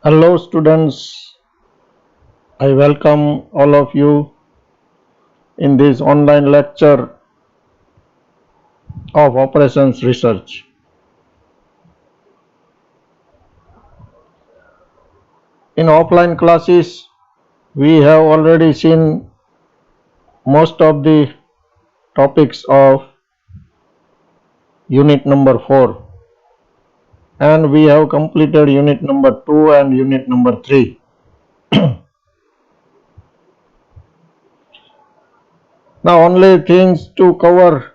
Hello students, I welcome all of you in this online lecture of operations research. In offline classes, we have already seen most of the topics of unit number 4 and we have completed unit number 2 and unit number 3. Now only things to cover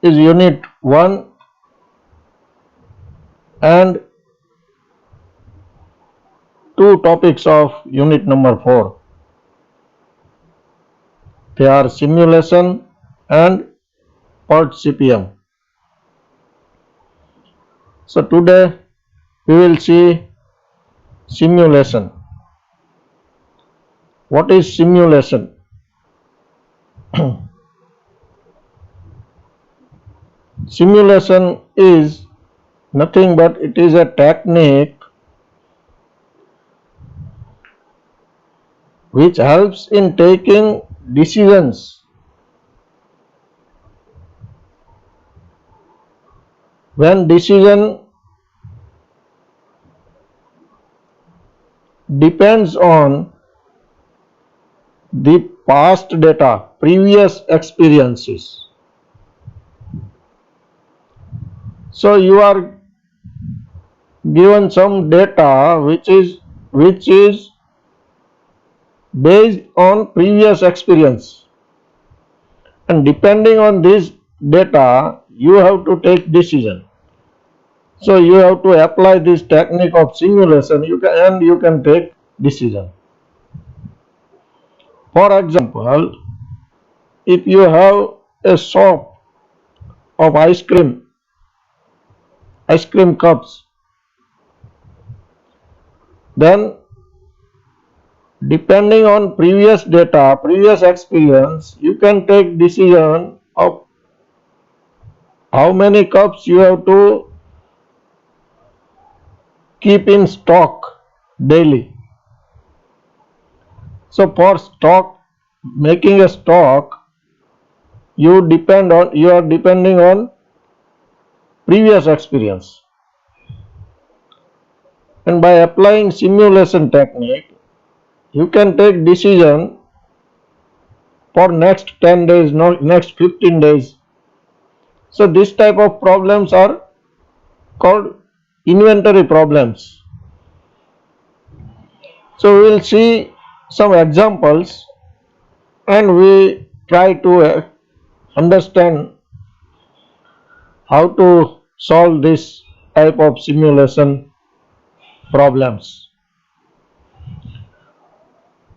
is unit 1 and two topics of unit number 4. They are simulation and PERT CPM. So today we will see simulation. What is simulation? Simulation is nothing but it is a technique which helps in taking decisions when decision depends on the past data, previous experiences. So you are given some data which is based on previous experience, and depending on this data you have to take decision. So you have to apply this technique of simulation and you can take decision. For example, if you have a shop of ice cream cups, then depending on previous data, previous experience, you can take decision of how many cups you have to keep in stock daily. So for making a stock, you are depending on previous experience, and by applying simulation technique you can take decision for next 10 days, next 15 days. So this type of problems are called inventory problems. So we will see some examples and we try to understand how to solve this type of simulation problems.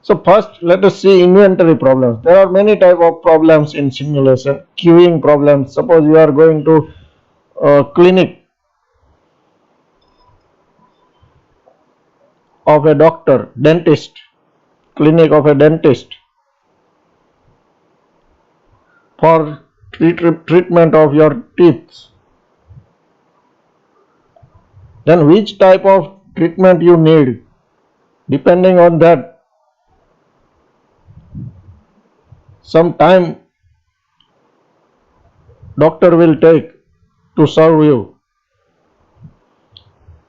So first let us see inventory problems. There are many type of problems in simulation. Queuing problems. Suppose you are going to a clinic of a doctor, clinic of a dentist for treatment of your teeth. Then which type of treatment you need, depending on that some time doctor will take to serve you.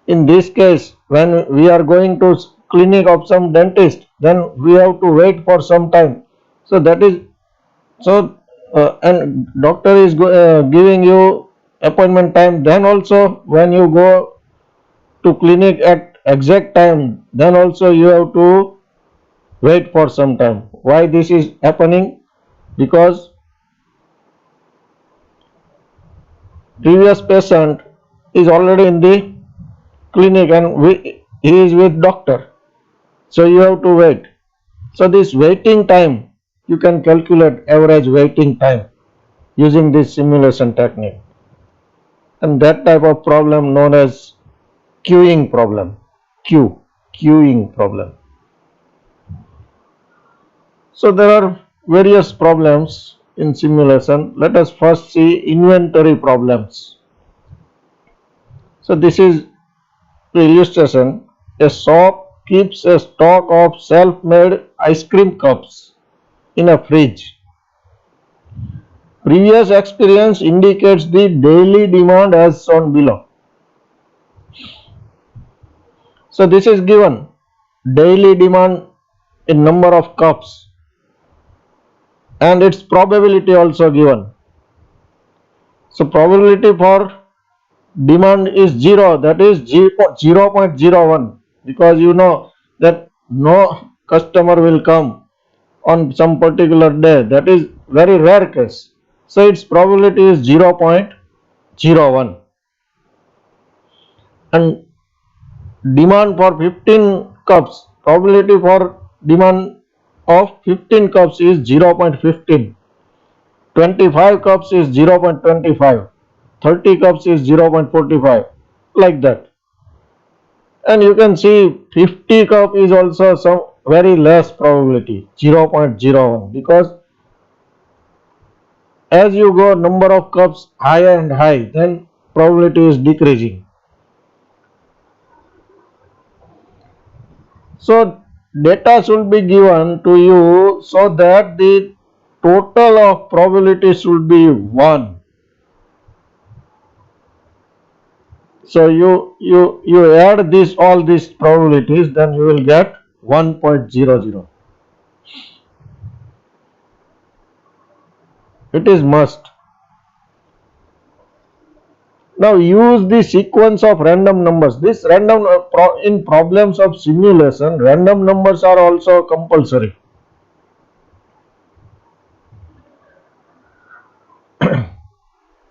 In this case, when we are going to clinic of some dentist, then we have to wait for some time. So that is and doctor is giving you appointment time. Then also when you go to clinic at exact time, then also you have to wait for some time. Why this is happening? Because previous patient is already in the clinic and he is with doctor, so you have to wait. So this waiting time, you can calculate average waiting time using this simulation technique, and that type of problem known as queuing problem. Queuing problem. So there are various problems in simulation. Let us first see inventory problems. So this is to illustration, a shop keeps a stock of self-made ice cream cups in a fridge. Previous experience indicates the daily demand as shown below. So this is given daily demand in number of cups and its probability also given. So probability for demand is 0, that is 0.01, because you know that no customer will come on some particular day. That is very rare case. So its probability is 0.01. And demand for 15 cups, probability for demand of 15 cups is 0.15. 25 cups is 0.25. 30 cups is 0.45, like that. And you can see 50 cup is also some very less probability, 0.01, because as you go number of cups higher and high, then probability is decreasing. So data should be given to you so that the total of probability should be 1. So you add all these probabilities, then you will get 1.00. It is must. Now use the sequence of random numbers. This random in problems of simulation, random numbers are also compulsory.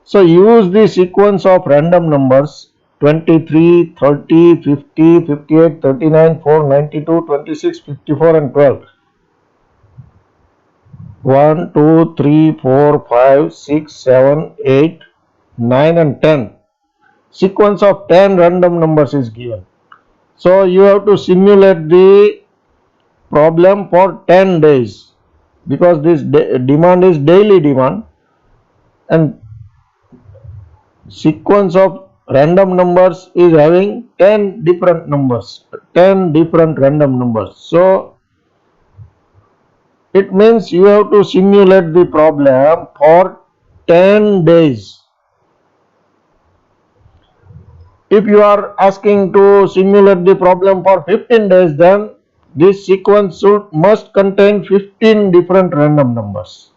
So use the sequence of random numbers 23, 30, 50, 58, 39, 4, 92, 26, 54 and 12. 1, 2, 3, 4, 5, 6, 7, 8, 9 and 10. Sequence of 10 random numbers is given. So you have to simulate the problem for 10 days, because this demand is daily demand, and sequence of random numbers is having 10 different numbers, 10 different random numbers. So it means you have to simulate the problem for 10 days. If you are asking to simulate the problem for 15 days, then this sequence must contain 15 different random numbers.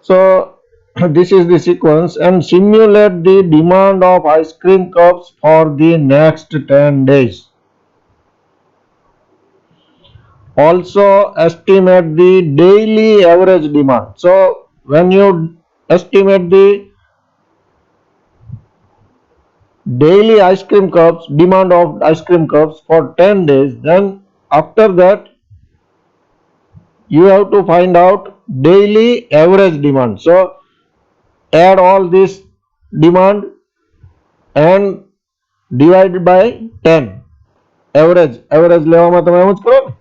So this is the sequence, and simulate the demand of ice cream cups for the next 10 days. Also estimate the daily average demand. So when you estimate the daily ice cream cups, demand of ice cream cups for 10 days, then after that you have to find out daily average demand. So add all this demand and divide by 10. Average લેવામાં તમે એમ જ કરો ને,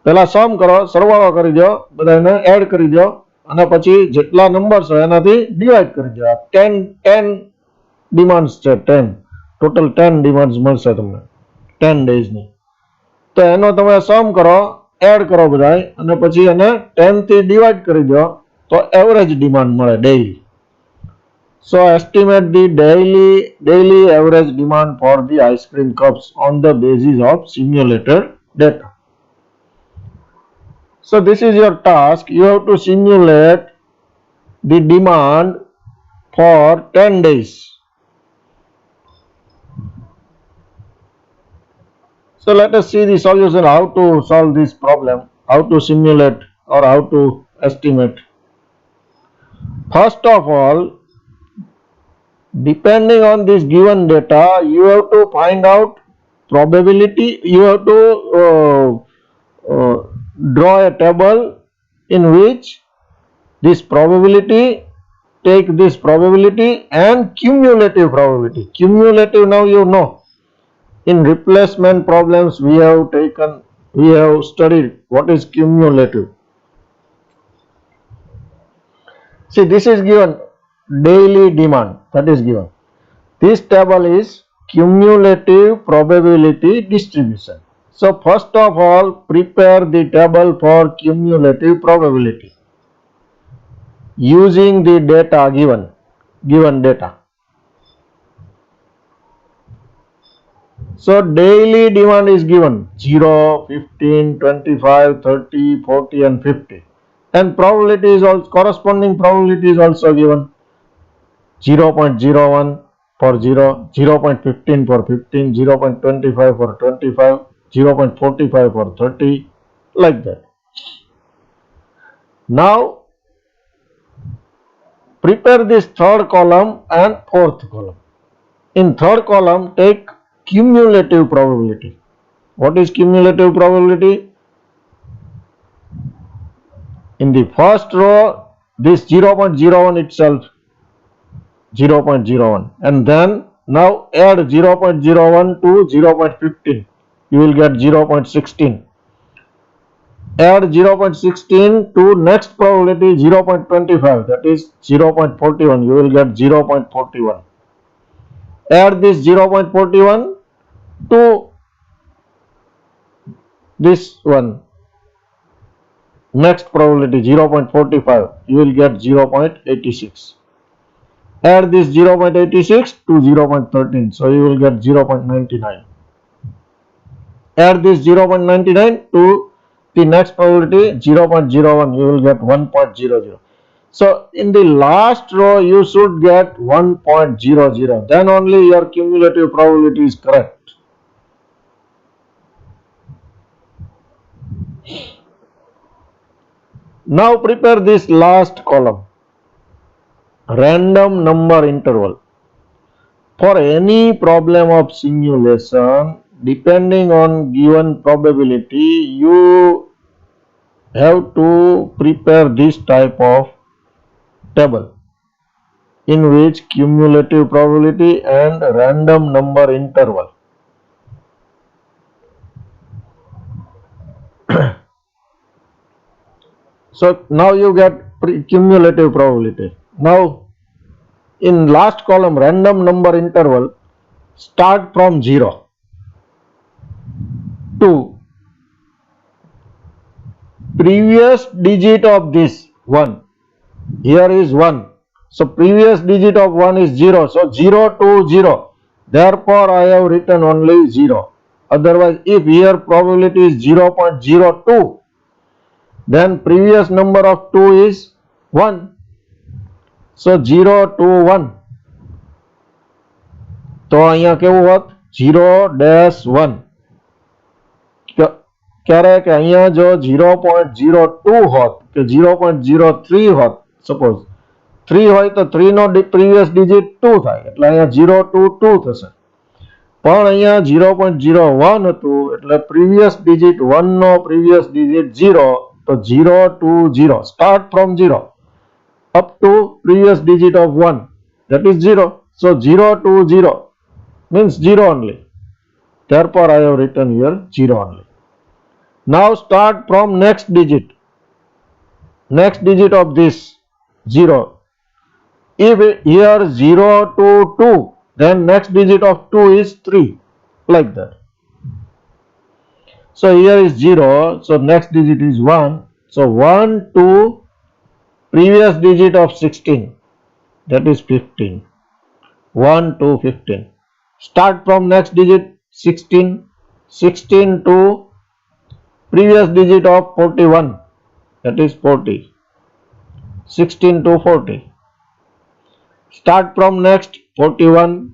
પહેલા સમ કરો, સરવાળો કરી દો, બધાને એડ કરી દો અને પછી જેટલા નંબર્સ હોય એનાથી ડિવાઈડ કરી દો. 10 ડિમાન્ડ્સ છે, 10 ટોટલ 10 ડિમાન્ડ્સ મળશે તમને 10 ડેઝની. તો એનો તમે સમ કરો, એડ કરો બધાય અને પછી એને 10 થી ડિવાઈડ કરી દો તો એવરેજ ડિમાન્ડ મળે daily. So estimate the daily average demand for the ice cream cups on the basis of simulated data. So this is your task. You have to simulate the demand for 10 days. So let us see the solution, how to solve this problem, how to simulate or how to estimate. First of all, depending on this given data, you have to find out probability. You have to draw a table in which this probability, take this probability and cumulative probability. Cumulative, now you know, in replacement problems we have studied what is cumulative. See, this is given daily demand, that is given. This table is cumulative probability distribution. So first of all, prepare the table for cumulative probability using the data given data. So daily demand is given 0, 15, 25, 30, 40 and 50. And probability is also, corresponding probability is also given 0.01 for 0, 0.15 for 15, 0.25 for 25, 0.45 for 30, like that. Now prepare this third column and fourth column. In third column, take cumulative probability. What is cumulative probability? In the first row, this 0.01 itself, 0.01, and then now add 0.01 to 0.15, you will get 0.16. Add 0.16 to next probability 0.25, that is 0.41, you will get 0.41. Add this 0.41 to this one, next probability 0.45, you will get 0.86. Add this 0.86 to 0.13, so you will get 0.99. Add this 0.99 to the next probability 0.01, you will get 1.00. So in the last row you should get 1.00, then only your cumulative probability is correct. Now prepare this last column, random number interval. For any problem of simulation, depending on given probability, you have to prepare this type of table in which cumulative probability and random number interval. So now you get cumulative probability. Now in last column, random number interval, start from 0 to previous digit of this 1. Here is 1. So previous digit of 1 is 0. So 0 to 0. Therefore I have written only 0. Otherwise, if here probability is 0.02, then previous number of 2 is 1. So 0 to 1. તો અહીંયા કેવું હોત 0-1. ક્યારેક અહીંયા જો 0.02 હોત કે 0.03 હોત, સપોઝ 3 હોય તો 3 નો પ્રીવિયસ ડિજિટ 2 થાય, એટલે અહીંયા 0 to 2 થશે. પણ અહીંયા 0.01 હતું એટલે પ્રીવિયસ ડિજિટ 1 નો પ્રીવિયસ ડિજિટ 0, તો 0 to 0, start from 0 up to previous digit of 1, that is 0. So 0 to 0 means 0 only. Therefore I have written here 0 only. Now start from next digit of this 0. If here 0 to 2, then next digit of 2 is 3, like that. So here is 0, so next digit is 1. So 1 to previous digit of 16, that is 15. 1 to 15. Start from next digit 16. 16 to previous digit of 41, that is 40. 16 to 40. Start from next 41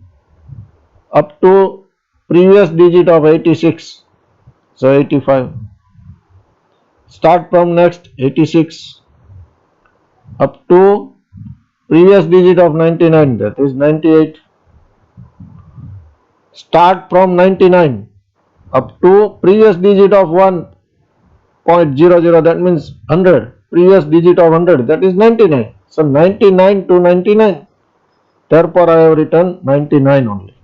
up to previous digit of 86, so 85. Start from next 86 up to previous digit of 99, that is 98. Start from 99 up to previous digit of 1.00, that means 100. Previous digit of 100, that is 99. So 99 to 99. Therefore I have written 99 only.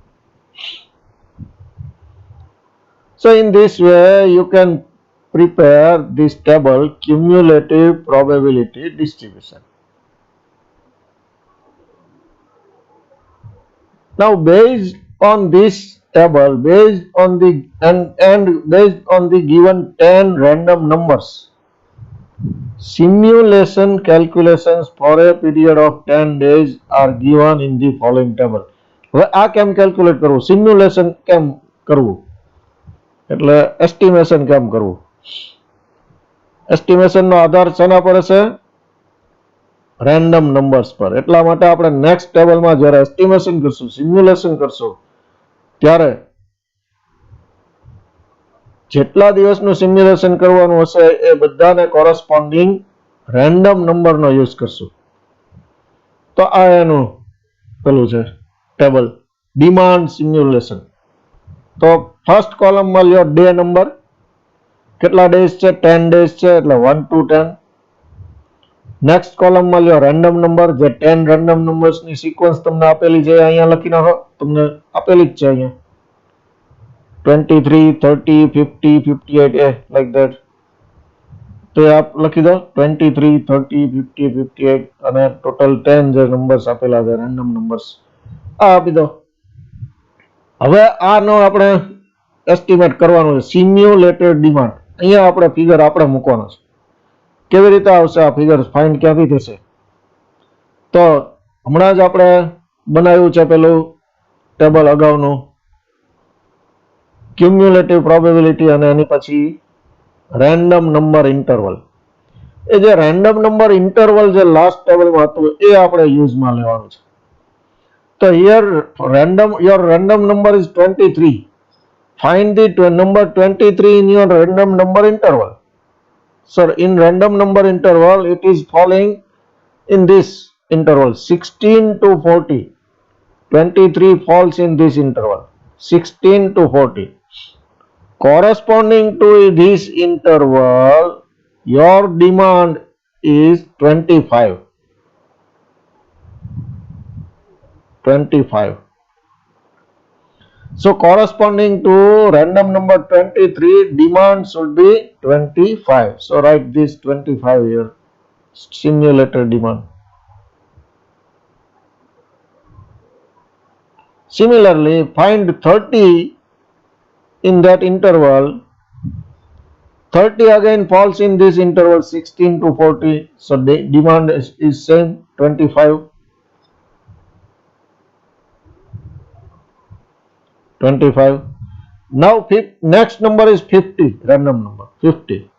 So in this way you can prepare this table, cumulative probability distribution. Now based on this table, based on the and based on the given 10 random numbers, simulation calculations for a period of 10 days are given in the following table. હવે આ કેમ calculate કરવું, simulation કેમ કરવું, એટલે estimation કેમ કરવું. Estimation નો આધાર શેના પર હશે, રેન્ડમ નંબર્સ પર. એટલા માટે આપણે નેક્સ્ટ ટેબલમાં જ્યારે એસ્ટિમેશન કરશું, સિમ્યુલેશન કરશું, ત્યારે જેટલા દિવસનું સિમ્યુલેશન કરવાનું હશે એ બધાને કોરસ્પોન્ડિંગ રેન્ડમ નંબરનો યુઝ કરશું. તો આ એનું પેલું છે ટેબલ, ડિમાન્ડ સિમ્યુલેશન. તો ફર્સ્ટ કોલમમાં લ્યો ડે નંબર, કેટલા ડેઝ છે, 10 ડેઝ છે, એટલે 1 to 10. નેક્સ્ટ કોલમમાં લ્યો રેન્ડમ નંબર, જે 10 રેન્ડમ નંબર્સની સિક્વન્સ તમને આપેલી છે અહીંયા લખી નાખો, તમને આપેલી જ છે અહીંયા 23, 30, 50, 58 like that. તો આપ લખી દો 23, 30, 50, 58 અને ટોટલ 10 જે નંબર્સ આપેલા છે રેન્ડમ નંબર્સ આ આપી દો. હવે આનો આપણે એસ્ટિમેટ કરવાનું છે, સિમ્યુલેટેડ ડિમાન્ડ. અહીંયા આપણે ફિગર આપણે મૂકવાનો છે. કેવી રીતે આવશે આ ફિગર, ફાઇન્ડ ક્યાંથી થશે? તો હમણાં જ આપણે બનાવ્યું છે પેલું ટેબલ અગાઉનું, ક્યુમ્યુલેટિવ પ્રોબેબિલિટી અને એની પછી રેન્ડમ નંબર ઇન્ટરવલ. એ જે રેન્ડમ નંબર ઇન્ટરવલ જે લાસ્ટ ટેબલમાં હતું એ આપણે યુઝમાં લેવાનું છે. તો here your random number is 23. Find the number 23 in your random number interval. So in random number interval it is falling in this interval 16 to 40. 23 falls in this interval 16 to 40. Corresponding to this interval, your demand is 25. 25. So corresponding to random number 23, demand should be 25. So write this 25 here, simulated demand. Similarly, find 30 in that interval. 30 again falls in this interval 16 to 40. So the demand is same 25. 25. Now next number is 50, random number 50.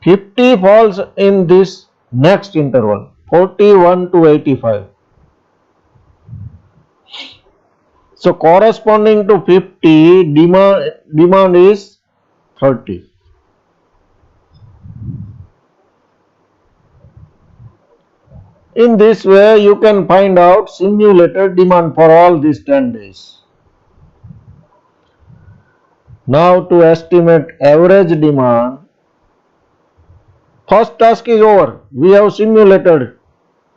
50 falls in this next interval 41 to 85. So corresponding to 50, demand is 30. In this way you can find out simulated demand for all these 10 days. Now to estimate average demand, first task is over. We have simulated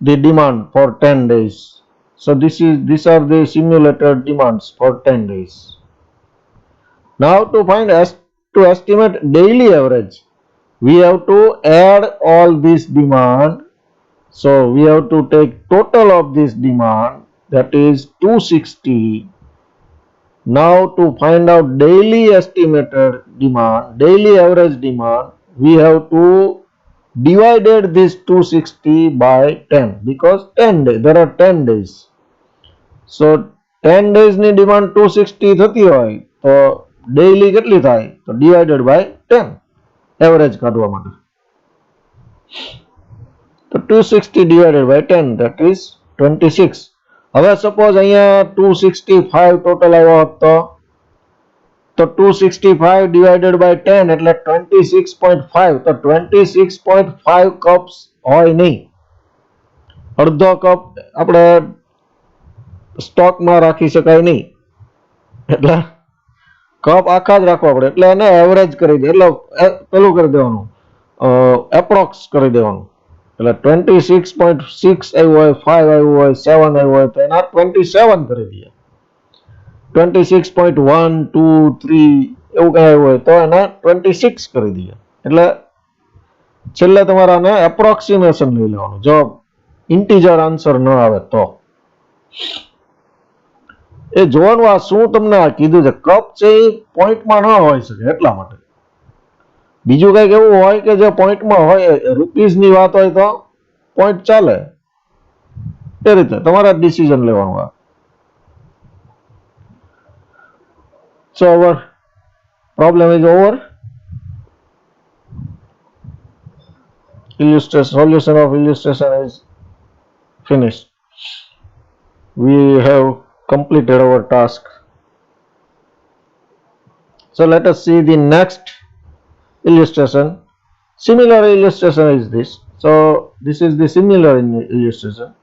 the demand for 10 days. So these are the simulated demands for 10 days. Now to estimate daily average, we have to add all this demand. So we have to take total of this demand, that is 260. Now to find out daily estimated demand, daily average demand, we have to divided this 260 by 10 because 10 days, there are 10 days. So 10 days ની demand 260 થતી હોય તો daily કેટલી થાય? તો divided by 10 average કાઢવા માટે. તો 260 divided by 10, that is 26. હવે સપોઝ અહીંયા 265 ટોટલ આવ્યો હોત તો 265 divided by 10 એટલે 26.5. તો 26.5 કપ્સ હોય નહીં, અડધો કપ આપણે સ્ટોકમાં રાખી શકાય નહીં, એટલે કપ આખા જ રાખવા પડે. એટલે એને એવરેજ કરી દે, એટલે પેલું કરી દેવાનું, એપ્રોક્સ કરી દેવાનું. એટલે 26.6 આવ્યું હોય, 5 આવ્યું હોય, 7 આવ્યું હોય તો એના 27 કરી દઈએ. 26.1, 2, 3 એવું કઈ આવ્યું હોય તો એના 26 કરી દઈએ. એટલે છેલ્લે તમારે આને એપ્રોક્સિમેશન લઈ લેવાનું જો ઇન્ટીજર આન્સર ન આવે તો. એ જોવાનું આ શું તમને આ કીધું છે, કપ છે એ પોઈન્ટમાં ન હોઈ શકે એટલા માટે. બીજું કંઈક એવું હોય કે જે પોઈન્ટમાં હોય, રૂપીઝની વાત હોય તો પોઈન્ટ ચાલે. એ રીતે તમારે ડિસિઝન લેવાનું. આ so our problem is over. Solution of illustration is finished. We have completed our task. So let us see the next illustration. Similar illustration is this. So this is the similar illustration.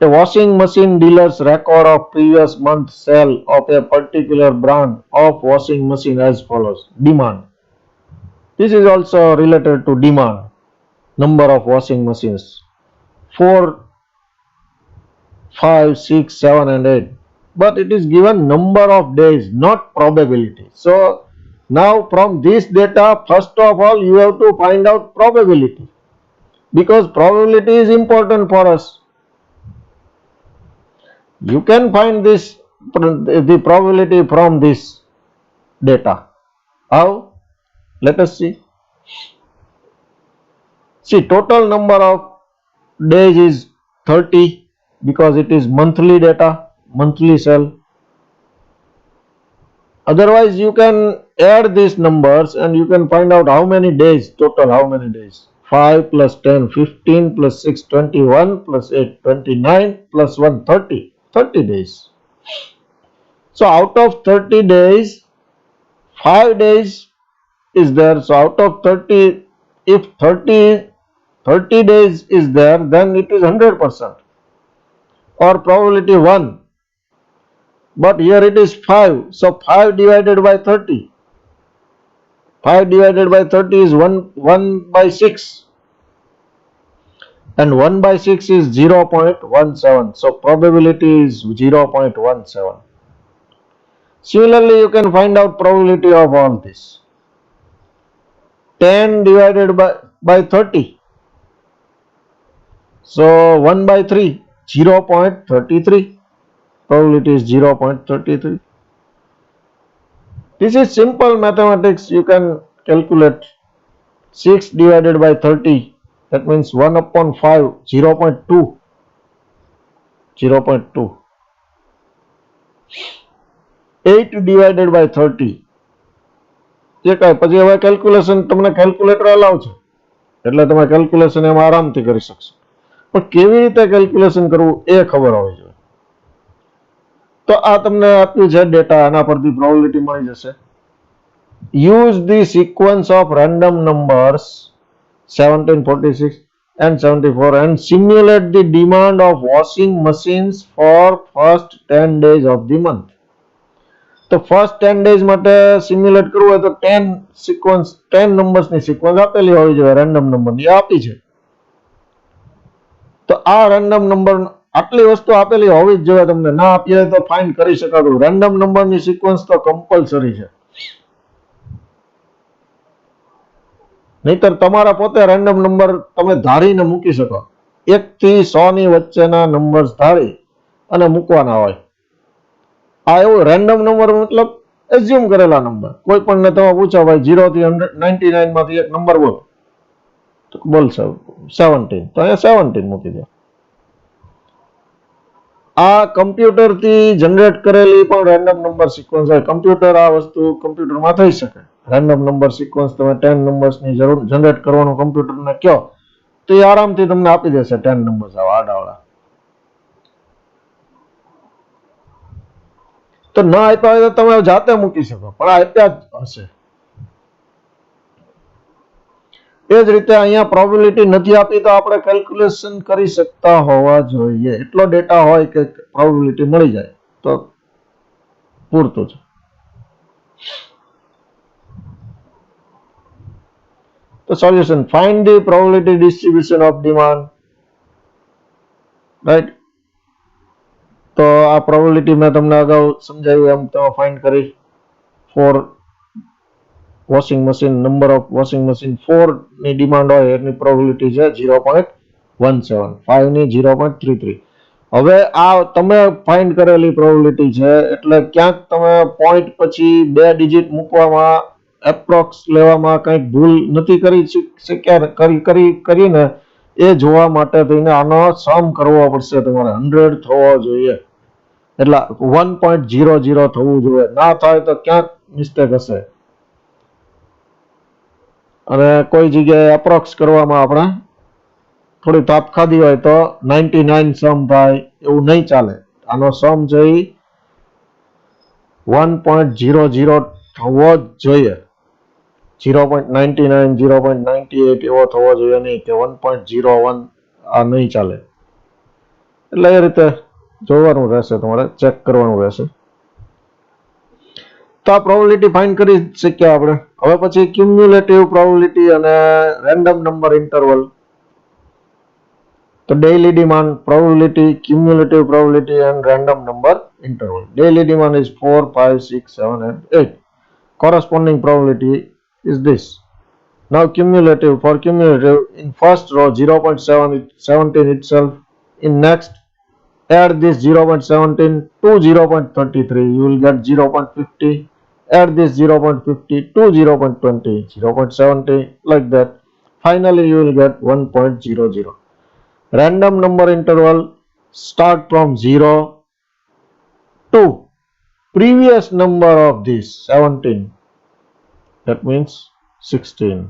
A washing machine dealer's record of previous month sale of a particular brand of washing machine as follows. Demand. This is also related to demand. Number of washing machines. 4, 5, 6, 7 and 8. But it is given number of days, not probability. So now from this data, first of all you have to find out probability, because probability is important for us. You can find this, the probability from this data. How? Let us see. See, total number of days is 30 because it is monthly data, monthly sale. Otherwise you can add these numbers and you can find out how many days, total how many days. 5 plus 10, 15 plus 6, 21 plus 8, 29 plus 1, 30. 30 days. So out of 30 days, 5 days is there. So out of 30, if 30 days is there, then it is 100% or probability 1. But here it is 5. So 5 divided by 30. 5 divided by 30 is 1 by 6. And 1 by 6 is 0.17. So probability is 0.17. Similarly, you can find out probability of all this. 10 divided by 30. So 1 by 3, 0.33. Probability is 0.33. This is simple mathematics. You can calculate. 6 divided by 30. That means 1 upon 5, 0.2. 0.2. 8 divided by 30. જે કાંઈ પછી હવે calculation તમને calculator allow છે એટલે તમે calculation એમાં આરામથી કરી શકશો. પણ કેવી રીતે કેલ્ક્યુલેશન કરવું એ ખબર હોવી જોઈએ. તો આ તમને આપ્યું છે ડેટા, આના પરથી પ્રોબેબિલિટી મળી જશે. Use the sequence of random numbers 17, 46 and 74 and simulate the demand of washing machines for first 10 days of the month. તો ફર્સ્ટ 10 ડેઝ માટે સિમ્યુલેટ કરવું હોય તો 10 સિક્વન્સ 10 નંબર્સની સિક્વન્સ આપેલી હોવી જોઈએ, રેન્ડમ નંબરની આપી છે. તો આ રેન્ડમ નંબર આટલી વસ્તુ આપેલી હોવી જ જોઈએ. તમને ના આપી હોય તો ફાઇન્ડ કરી શકાતું. રેન્ડમ નંબરની સિક્વન્સ તો કમ્પલસરી છે. નહીતર તમારા પોતે રેન્ડમ નંબર તમે ધારીને મૂકી શકો. 1 થી 100 ની વચ્ચેના નંબર્સ ધારી અને મૂકવાના હોય. આ એવું રેન્ડમ નંબર મતલબ એઝ્યુમ કરેલા નંબર. કોઈ પણ ને તમે પૂછો ભાઈ 0 થી 99 માંથી એક નંબર બોલો, તો બોલશે 17, તો અહીંયા 17 મૂકી દો. આ કમ્પ્યુટર થી જનરેટ કરેલી પણ રેન્ડમ નંબર સિક્વન્સ હોય. કમ્પ્યુટર આ વસ્તુ કમ્પ્યુટરમાં થઈ શકે. રેન્ડમ નંબર સિક્વન્સ તમે 10 નંબર્સની જરૂર જનરેટ કરવાનું કમ્પ્યુટરને કહો તો એ આરામથી તમને આપી દેશે 10 નંબર્સ આવા આડાવાળા. તો ના આપ્યા હોય તો તમે જાતે મૂકી શકો, પણ આપ્યા જ હશે. એ જ રીતે અહીંયા પ્રોબેબિલિટી નથી આપી તો આપણે કેલ્ક્યુલેશન કરી શકતા હોવા જોઈએ. એટલો ડેટા હોય કે પ્રોબેબિલિટી મળી જાય તો પૂરતું છે. તો solution, find the probability distribution of demand. Right. તો આ પ્રોબેબિલિટી મેં તમને અગાઉ સમજાવ્યું એમ તમે ફાઇન્ડ કરી. For washing machine, number of washing machine 4 ની ડિમાન્ડ હોય એની પ્રોબેબિલિટી છે 0.17, 5 ની 0.33. હવે આ તમે ફાઇન્ડ કરેલી પ્રોબેબિલિટી છે એટલે ક્યાંક તમે પોઈન્ટ પછી 2 ડિજિટ મૂકવામાં એપ્રોક્સ લેવામાં કંઈક ભૂલ નથી કરી શક્યા કરીને એ જોવા માટે થઈને આનો સમ કરવો પડશે તમારે 100 થવો જોઈએ એટલે 1.00 થવું જોઈએ ના થાય તો ક્યાંક મિસ્ટેક હશે અને કોઈ જગ્યાએ એપ્રોક્સ કરવામાં આપણે થોડી તાપ ખાધી હોય તો 99 સમ થાય એવું નહીં ચાલે આનો સમ છે 1.00 થવો જ જોઈએ 0.99 0.98 એવો થવો જોઈએ નહીં કે 1.01 આ નહીં ચાલે એટલે એ રીતે જોવાનું રહેશે તમારે ચેક કરવાનું રહેશે તો આ પ્રોબેબિલિટી ફાઇન્ડ કરી શક્યા આપણે હવે પછી ક્યુમ્યુલેટિવ પ્રોબેબિલિટી અને રેન્ડમ નંબર ઇન્ટરવલ તો daily demand probability, cumulative probability and random number interval. Daily demand is 4, 5, 6, 7 and 8. Corresponding probability is this. Now cumulative, for cumulative in first row 0.17 itself, in next add this 0.17 to 0.33 you will get 0.50, add this 0.50 to 0.20, 0.70 like that. Finally you will get 1.00. Random number interval start from 0 to previous number of this 17, that means 16.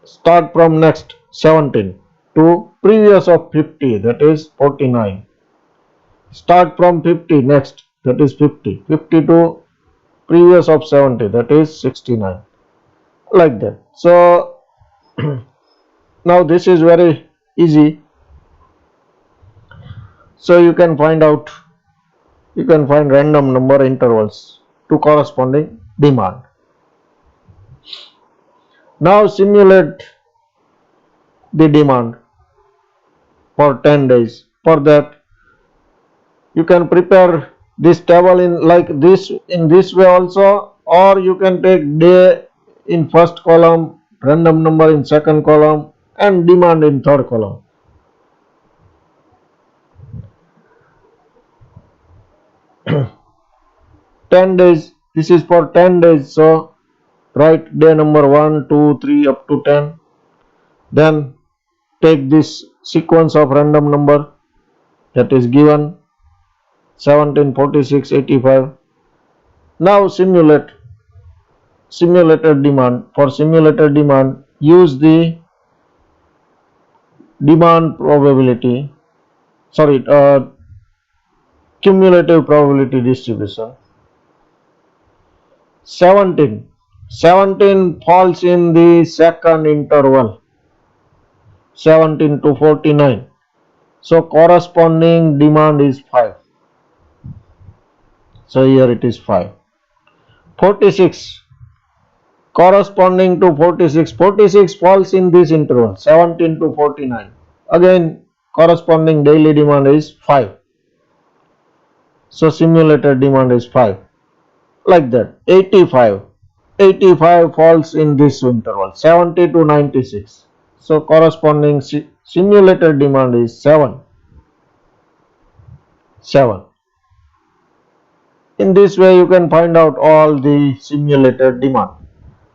Start from next 17 to previous of 50, that is 49. Start from 50 next, that is 50. 50 to previous of 70, that is 69, like that. So now this is very easy, so you can find random number intervals to corresponding demand. Now simulate the demand for 10 days. For that you can prepare this table in like this, in this way also, or you can take day in first column, random number in second column and demand in third column. days, this is for 10 days, so write day number 1, 2, 3 up to 10. Then take this sequence of random number that is given 17, 46, 85. Now simulated demand. For simulated demand, use the demand probability, cumulative probability distribution. 17 falls in the second interval, 17 to 49. So corresponding demand is 5. So here it is 5. 46 corresponding to 46 falls in this interval, 17 to 49. Again corresponding daily demand is 5. So simulated demand is 5, like that. 85 falls in this interval, 70 to 96. So corresponding simulated demand is 7. In this way you can find out all the simulated demand.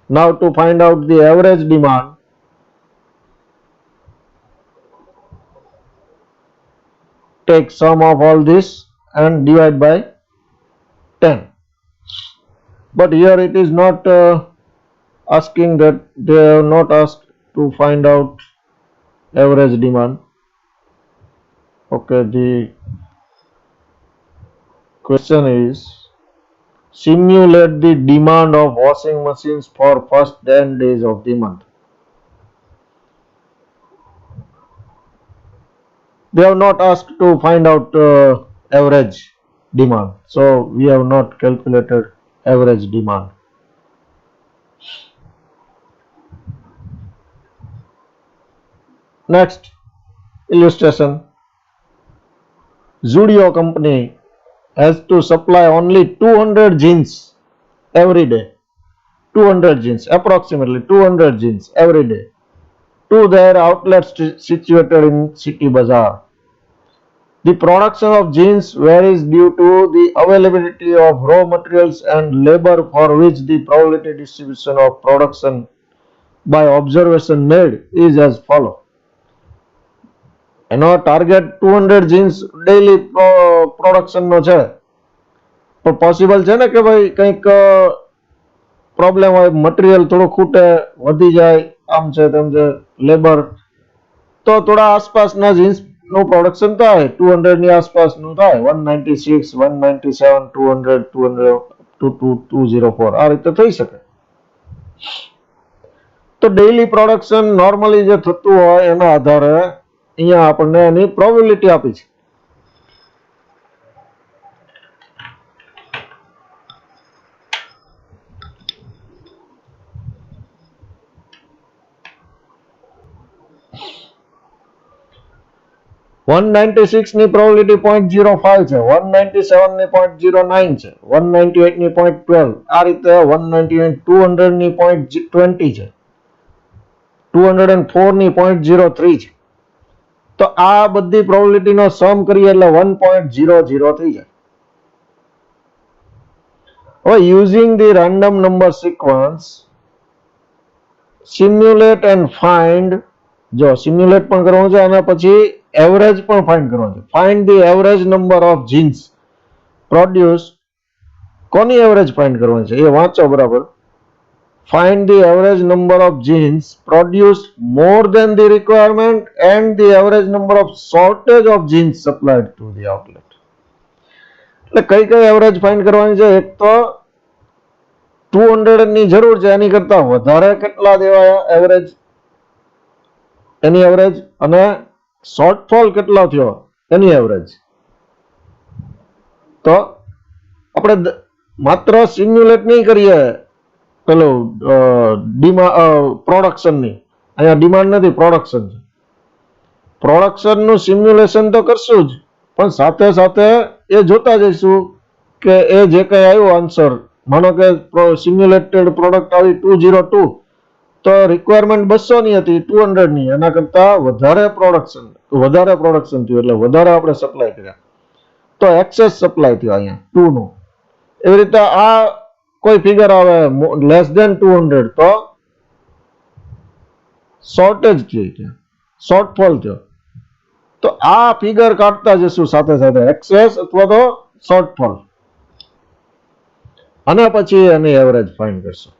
Now to find out the average demand, take sum of all this and divide by 10. But here it is not asking that, they have not asked to find out average demand. Okay, the question is simulate the demand of washing machines for first 10 days of the month. They have not asked to find out average demand, so we have not calculated average demand. Next illustration. Zudio company has to supply only 200 jeans every day. 200 jeans, approximately 200 jeans every day. to their outlets situated in city bazaar. The production of jeans varies due to the availability of raw materials and labor, for which the probability distribution of production by observation made is as follows. એનો target 200 jeans daily production નો છે, પણ possible છે ને કે ભાઈ કંઈક problem હોય, material થોડું ખૂટે, વધી જાય, આમ છે તેમ છે, લેબર, તો થોડા આસપાસના જીન્સ નું પ્રોડક્શન થાય, 200 ની આસપાસનું થાય, 196, 197, 200, 200, 204 આ રીતે થઈ શકે. તો ડેઈલી પ્રોડક્શન નોર્મલી જે થતું હોય એના આધારે અહીંયા આપણને એની પ્રોબેબિલિટી આપી છે. વન 96 ની પ્રોબેબિલિટી 0.05 છે, 197 ની 0.09 છે, 198 ની 0.12, આ રીતે 199, 200 ની 0.20 છે, 204 ની 0.03 છે. તો આ બધી પ્રોબેબિલિટી નો સમ કરીએ એટલે 1.00 થઈ જાય. હવે using the random number sequence simulate and find, જો સિમ્યુલેટ પણ કરવાનું છે અને પછી એવરેજ પણ ફાઇન્ડ કરવાનું છે. Find the average number of jeans produce, કોની એવરેજ ફાઇન્ડ કરવાની છે એ વાંચો બરાબર. Find the average number of genes produced more than the requirement and the average number of shortage of genes supplied to the outlet. એટલે કઈ કઈ average find કરવાની છે? એક તો 200 ની જરૂર છે, એની કરતા વધારે કેટલા દેવાયા એવરેજ, એની એવરેજ, અને શોર્ટફોલ કેટલો થયો એની એવરેજ. તો આપણે માત્ર સિમ્યુલેટ નહીં કરીએ પેલું પ્રોડક્શન ની, અહીંયા ડિમાન્ડ નથી, પ્રોડક્શન છે. પ્રોડક્શન નું સિમ્યુલેશન તો કરશું જ, પણ સાથે સાથે એ જોતા જઈશું કે એ જે કઈ આવ્યો આન્સર, માનો કે સિમ્યુલેટેડ પ્રોડક્ટ આવી 202, તો રિક્વાયરમેન્ટ 200 ની હતી, 200 ની, એના કરતા વધારે પ્રોડક્શન થયું, એટલે વધારે આપણે સપ્લાય કર્યા, તો એક્સેસ સપ્લાય થયો અહીંયા 2 નું. એવી રીતે આ કોઈ ફિગર આવે લેસ ધેન 200 તો શોર્ટેજ થયો, શોર્ટફોલ થયો. તો આ ફિગર કાઢતા જશું સાથે સાથે, એક્સેસ અથવા તો શોર્ટફોલ, અને પછી એની એવરેજ ફાઇન્ડ કરશું.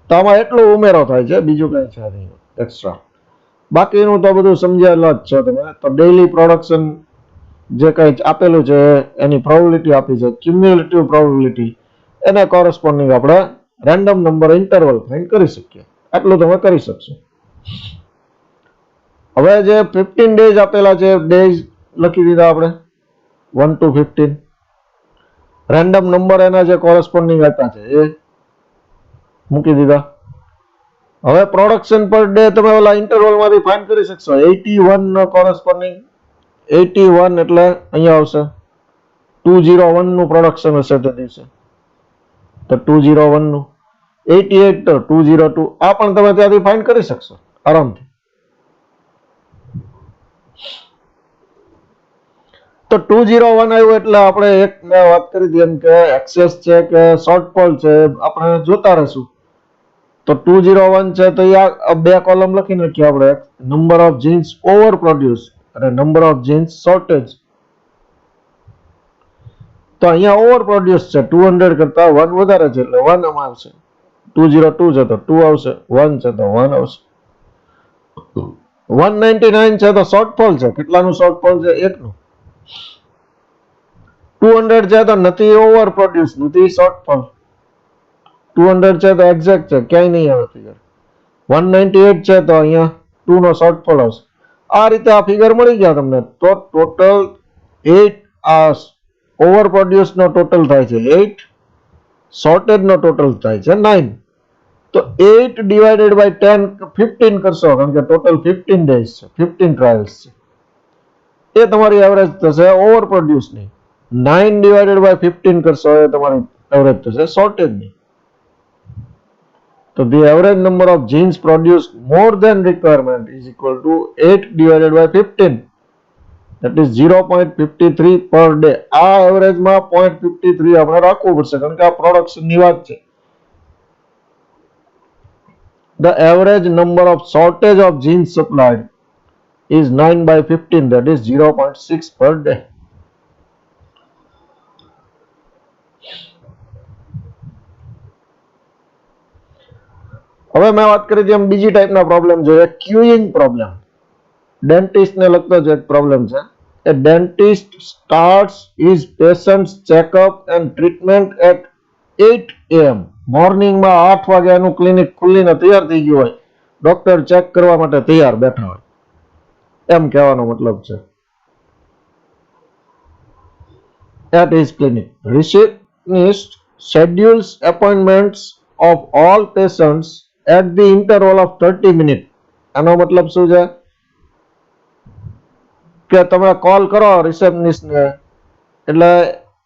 તો આમાં એટલો ઉમેરો થાય છે, બીજું કઈ છે નહીં એક્સ્ટ્રા. બાકીનું તો બધું સમજાયેલા જ છો તમે. તો ડેઈલી પ્રોડક્શન જે કઈ આપેલું છે એની પ્રોબેબિલિટી આપી છે, ક્યુમ્યુલેટિવ પ્રોબેબિલિટી, એને કોરસ્પોન્ડિંગ આપણે રેન્ડમ નંબર ઇન્ટરવલ ફાઇન્ડ કરી શકીએ. આટલું તમે કરી શકશો. હવે જે 15 ડેઝ આપેલા છે, ડેઝ લખી દીધા આપણે 1 to 15, રેન્ડમ નંબર એના જે કોરસ્પોન્ડિંગ આપ્યા છે એ મૂકી દીધા. હવે પ્રોડક્શન પર ડે તમે ઓલા ઇન્ટરવલ માંથી ફાઇન્ડ કરી શકશો. 81 નો કોરસ્પોન્ડિંગ, 81 એટલે અહીંયા આવશે 201 નું પ્રોડક્શન હશે તે દિવસે, તો 201 નું, 88 તો 202, આ પણ તમે ત્યાંથી ફાઇન્ડ કરી શકશો આરામથી. તો 201 આવ્યું એટલે આપણે એક મેં વાત કરી હતી એમ કે એક્સેસ છે કે શોર્ટફોલ છે આપણે જોતા રહેશું. તો 201 છે તો આ બે કોલમ લખી નાખીએ આપણે, number of jeans over produce અને નંબર ઓફ જીન્સ શોર્ટેજ. તો અહીંયા ઓવર પ્રોડ્યુસ છે, 200 કરતા 1 વધારે છે એટલે 1 આમાં આવશે. 202 છે તો 2 આવશે, 1 છે તો 1 આવશે. 199 છે તો શોર્ટફોલ છે, કેટલાનું શોર્ટફોલ છે? 1 નું. 200 છે તો નથી ઓવર પ્રોડ્યુસ, નથી શોર્ટફોલ. 200 છે તો એક્ઝેક્ટ છે, ક્યાંય નહીં આવે ફિગર. 198 છે તો અહીંયા 2 નો શોર્ટફોલ આવશે. આ રીતે આ ફિગર મળી ગયા તમને. તો ટોટલ 8 આ ઓવર પ્રોડ્યુસ નો ટોટલ થાય છે 8, શોર્ટેજ નો ટોટલ થાય છે 9. તો 8 ડિવાઇડેડ બાય 10, 15 કરશો, કારણ કે ટોટલ 15 ડેઝ છે, 15 ટ્રાયલ્સ છે, એ તમારી એવરેજ થશે ઓવર પ્રોડ્યુસ ની. 9 ડિવાઇડેડ બાય 15 કરશો એ તમારી એવરેજ થશે શોર્ટેજ ની. So the average number of genes produced more than requirement is equal to 8 divided by 15. That is 0.53 per day. આ એવરેજ માં 0.53 આપણે રાખવું પડશે કારણ કે આ પ્રોડક્શન ની વાત છે. The average number of shortage of genes supplied is 9 by 15, that is 0.6 per day. હવે મેં વાત કરી હતી એમ બીજી ટાઈપના પ્રોબ્લેમ જોઈએ, ક્યુઇંગ પ્રોબ્લેમ. ડેન્ટિસ્ટને લગતો જ એક પ્રોબ્લેમ છે. A dentist starts his patient's checkup and treatment at 8 am. મોર્નિંગમાં 8 વાગ્યાનું ક્લિનિક ખુલ્લીને તૈયાર થઈ ગયું હોય, ડોક્ટર ચેક કરવા માટે તૈયાર બેઠા હોય, એમ કહેવાનો મતલબ છે. At his clinic, receptionist schedules appointments of all patients at the interval of 30 minutes. આનો મતલબ શું છે કે તમે કોલ કરો રિસેપ્શનિસ્ટ ને એટલે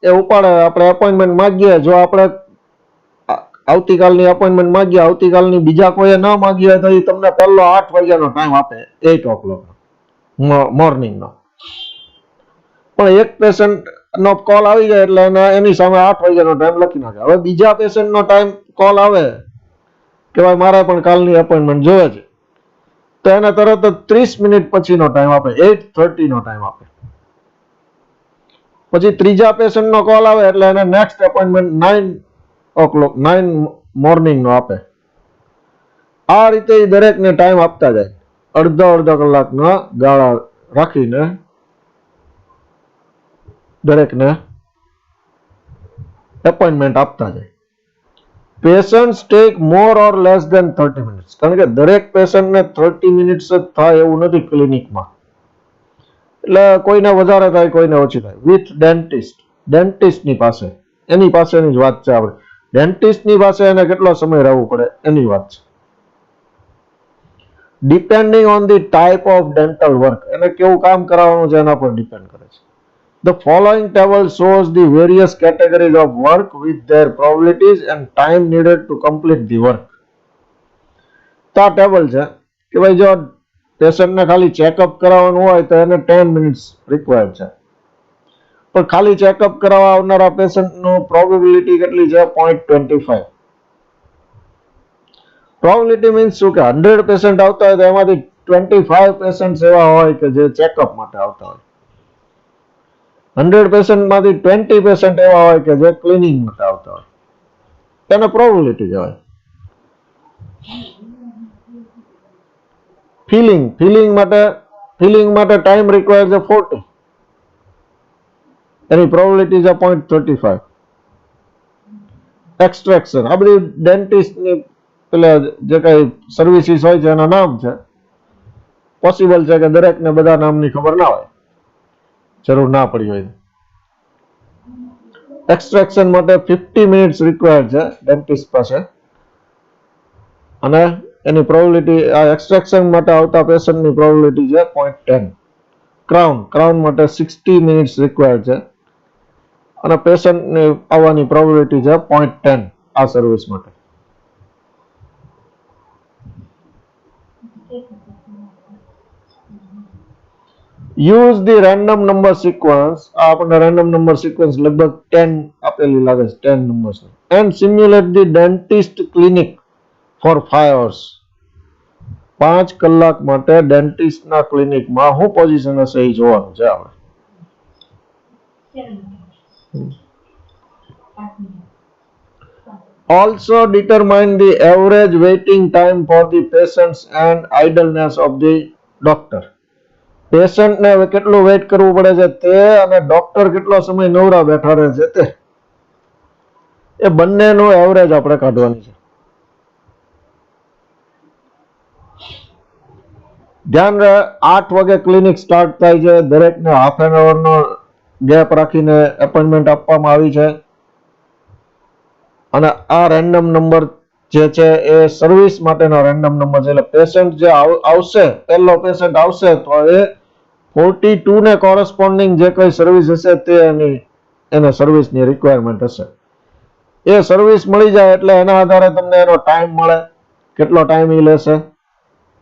એ ઉપાડે, આપણે એપોઇન્ટમેન્ટ માંગીએ, જો આપણે આવતીકાલની એપોઇન્ટમેન્ટ માંગીએ, આવતીકાલની બીજા કોઈએ ના માંગી હોય તો એ તમને પહેલો 8 વાગ્યાનો ટાઈમ આપે, 8 o'clock મોર્નિંગનો. પણ એક પેશન્ટ નો કોલ આવી જાય એટલે એની સામે 8 વાગ્યાનો ટાઈમ લખી નાખે. હવે બીજા પેશન્ટનો ટાઈમ કોલ આવે કે ભાઈ મારે પણ કાલની એપોઇન્ટમેન્ટ જોવે છે, તો એને તરત જ 30 મિનિટ પછીનો ટાઈમ આપે, 8:30 નો ટાઈમ આપે. પછી ત્રીજા પેશન્ટનો કોલ આવે એટલે એને નેક્સ્ટ એપોઇન્ટમેન્ટ 9 o'clock 9 મોર્નિંગનો આપે. આ રીતે દરેકને ટાઈમ આપતા જાય, અડધા કલાકના ગાળા રાખીને દરેકને એપોઇન્ટમેન્ટ આપતા જાય. પેશન્ટ્સ ટેક મોર ઓર લેસ ધેન 30 મિનિટ્સ, કારણ કે દરેક પેશન્ટને 30 મિનિટ્સ જ થાય એવું નથી ક્લિનિકમાં, એટલે કોઈને વધારે થાય કોઈને ઓછી થાય. વિથ ડેન્ટિસ્ટ, ડેન્ટિસ્ટની પાસે, એની પાસેની જ વાત છે આપણે. ડેન્ટિસ્ટની પાસે એને કેટલો સમય રહેવું પડે એની વાત છે. Depending on the type of dental work, એને કેવું કામ કરાવવાનું છે એના પર ડિપેન્ડ કરે છે. The following table shows the various categories of work with their probabilities and time needed to complete the work. તો આ ટેબલ છે કે ભાઈ જો પેશન્ટને ખાલી ચેકઅપ કરાવવાનું હોય તો એને 10 મિનિટ્સ રિક્વાયર્ડ છે, પણ ખાલી ચેકઅપ કરાવવા આવનારા પેશન્ટનું પ્રોબેબિલિટી કેટલી છે? 0.25. પ્રોબેબિલિટી મીન્સ શું કે 100 પેશન્ટ આવતા હોય તો એમાંથી 25 પેશન્ટ એવા હોય કે જે ચેકઅપ માટે આવતા હોય, 100 પેશન્ટમાંથી 20 પેશન્ટ એવા હોય કે જે ક્લિનિંગ માટે આવતા હોય, તેને પ્રોબેબિલિટી કહેવાય. ફિલિંગ માટે ટાઈમ રિક્વાયર છે 40, એની પ્રોબેબિલિટી છે 0.35. એક્સ્ટ્રેક્શન, આ બધી ડેન્ટિસ્ટની પેલા જે કઈ સર્વિસીસ હોય છે એના નામ છે. પોસિબલ છે કે દરેકને બધા નામની ખબર ના હોય, જરૂર ના પડી હોય. એક્સ્ટ્રેક્શન માટે 50 મિનિટ્સ રિક્વાયર્ડ છે ડેન્ટિસ્ટ પાસે, અને એની પ્રોબેબિલિટી, આ એક્સ્ટ્રેક્શન માટે આવતા પેશન્ટની પ્રોબેબિલિટી છે 0.10. ક્રાઉન માટે 60 મિનિટ્સ રિક્વાયર્ડ છે, અને પેશન્ટની આવવાની પ્રોબેબિલિટી છે 0.10 આ સર્વિસ માટે. Use the random number sequence, આપણને રેન્ડમ નંબર સિક્વન્સ લગભગ 10 આપેલી લાગે છે, 10 numbers, and simulate the dentist clinic for 5 hours. 5 કલાક માટે ડેન્ટિસ્ટના ક્લિનિકમાં શું પોઝિશન હશે એ જોવાનું છે આપણે. Also determine the average waiting time for the patients and idleness of the doctor. પેશન્ટને કેટલું વેઇટ કરવું પડે છે તે, અને ડોક્ટર કેટલો સમય નવરા બેઠા રહે છે તે, એ બંનેનું એવરેજ આપણે કાઢવાની છે. ધ્યાન રહે, 8 વાગે ક્લિનિક સ્ટાર્ટ થાય છે, દરેકને હાફ એન અવરનો ગેપ રાખીને એપોઇન્ટમેન્ટ આપવામાં આવી છે, અને આ રેન્ડમ નંબર જે છે એ સર્વિસ માટેના રેન્ડમ નંબર છે. એટલે પેશન્ટ જે આવશે, પહેલો પેશન્ટ આવશે તો એ 42 ને કોરસ્પોન્ડિંગ જે કઈ સર્વિસ હશે તે એને સર્વિસની રિક્વાયરમેન્ટ હશે. એ સર્વિસ મળી જાય એટલે એના આધારે તમને એનો ટાઈમ મળે, કેટલો ટાઈમ એ લેશે